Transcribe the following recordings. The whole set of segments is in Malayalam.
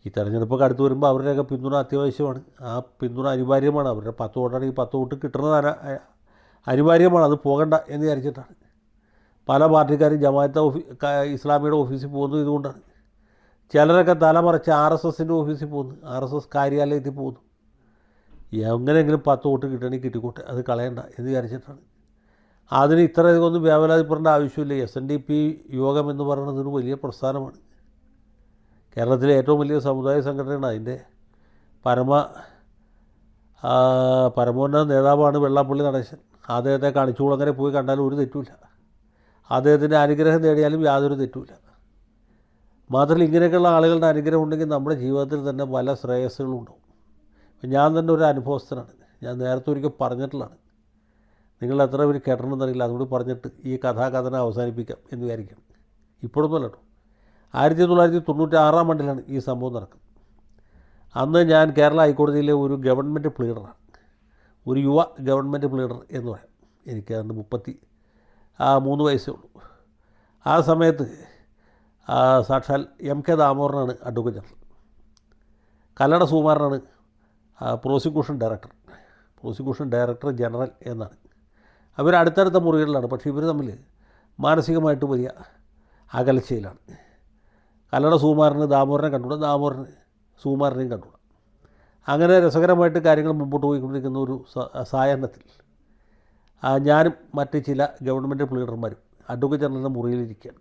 ഈ തെരഞ്ഞെടുപ്പൊക്കെ അടുത്ത് വരുമ്പോൾ അവരുടെയൊക്കെ പിന്തുണ അത്യാവശ്യമാണ്. ആ പിന്തുണ അനിവാര്യമാണ്. അവരുടെ 10 വോട്ടാണെങ്കിൽ 10 വോട്ട് കിട്ടുന്നത് അനിവാര്യമാണ്. അത് പോകണ്ട എന്ന് വിചാരിച്ചിട്ടാണ് പല പാർട്ടിക്കാരും ജമാഅത്തെ ഇസ്ലാമിയുടെ ഓഫീസിൽ പോകുന്നത് ഇതുകൊണ്ടാണ്. ചിലരൊക്കെ തലമറിച്ച് RSSൻ്റെ ഓഫീസിൽ പോകുന്നു, RSS കാര്യാലയത്തിൽ പോകുന്നു. എങ്ങനെയെങ്കിലും 10 വോട്ട് കിട്ടണമെങ്കിൽ കിട്ടിക്കോട്ടെ, അത് കളയണ്ട എന്ന് വിചാരിച്ചിട്ടാണ്. അതിന് ഇത്രയധികം ഒന്നും വ്യാപലാതിപ്പെടേണ്ട ആവശ്യമില്ല. SNDP യോഗം എന്ന് പറയുന്നത് ഒരു വലിയ പ്രസ്ഥാനമാണ്. കേരളത്തിലെ ഏറ്റവും വലിയ സമുദായ സംഘടനയാണ്. അതിൻ്റെ പരമോന്നത നേതാവാണ് വെള്ളാപ്പള്ളി നടേശൻ. അദ്ദേഹത്തെ കാണിച്ചുകുളങ്ങര പോയി കണ്ടാലും ഒരു തെറ്റുമില്ല. അദ്ദേഹത്തിൻ്റെ അനുഗ്രഹം നേടിയാലും യാതൊരു തെറ്റുമില്ല. മാത്രമല്ല, ഇങ്ങനെയൊക്കെയുള്ള ആളുകളുടെ അനുഗ്രഹം ഉണ്ടെങ്കിൽ നമ്മുടെ ജീവിതത്തിൽ തന്നെ പല ശ്രേയസ്സുകളും ഉണ്ടാവും. ഞാൻ തന്നെ ഒരു അനുഭവസ്ഥനാണ്. ഞാൻ നേരത്തെ ഒരിക്കൽ പറഞ്ഞിട്ടുള്ളതാണ്. നിങ്ങൾ എത്ര പേര് കേട്ടണമെന്നറിയില്ല. അതുകൊണ്ട് പറഞ്ഞിട്ട് ഈ കഥാകഥനം അവസാനിപ്പിക്കാം എന്ന് വിചാരിക്കണം. ഇപ്പോഴൊന്നുമല്ല കേട്ടോ. 1996 ആണ്ടിലാണ് ഈ സംഭവം നടക്കുന്നത്. അന്ന് ഞാൻ കേരള ഹൈക്കോടതിയിലെ ഒരു ഗവൺമെൻറ് പ്ലീഡറാണ്. ഒരു യുവ ഗവൺമെൻറ് പ്ലീഡർ എന്ന് പറയാം. എനിക്ക് അന്ന് 33 വയസ്സേ ഉള്ളൂ. ആ സമയത്ത് സാക്ഷാൽ MK ദാമോദരനാണ് അഡ്വക്കേറ്റ് ജനറൽ. കല്ലട സുകുമാരനാണ് പ്രോസിക്യൂഷൻ ഡയറക്ടർ ജനറൽ എന്നാണ്. അവർ അടുത്തടുത്ത മുറികളിലാണ്. പക്ഷേ ഇവർ തമ്മിൽ മാനസികമായിട്ട് വലിയ അകൽച്ചയിലാണ്. കല്ലട സുകുമാരന് ദാമോദരനെ കണ്ടുകൂടാ, ദാമോദരന് സുകുമാരനെയും കണ്ടുകൂടാ. അങ്ങനെ രസകരമായിട്ട് കാര്യങ്ങൾ മുമ്പോട്ട് പോയിക്കൊണ്ടിരിക്കുന്ന ഒരു സായാഹ്നത്തിൽ ഞാനും മറ്റ് ചില ഗവൺമെൻറ് പ്ലീഡർമാരും അഡ്വക്കേറ്റ് ജനറലിൻ്റെ മുറിയിലിരിക്കുകയാണ്.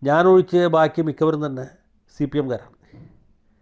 ഞാനൊഴിച്ച് ബാക്കി മിക്കവരും തന്നെ CPMകാരാണ്.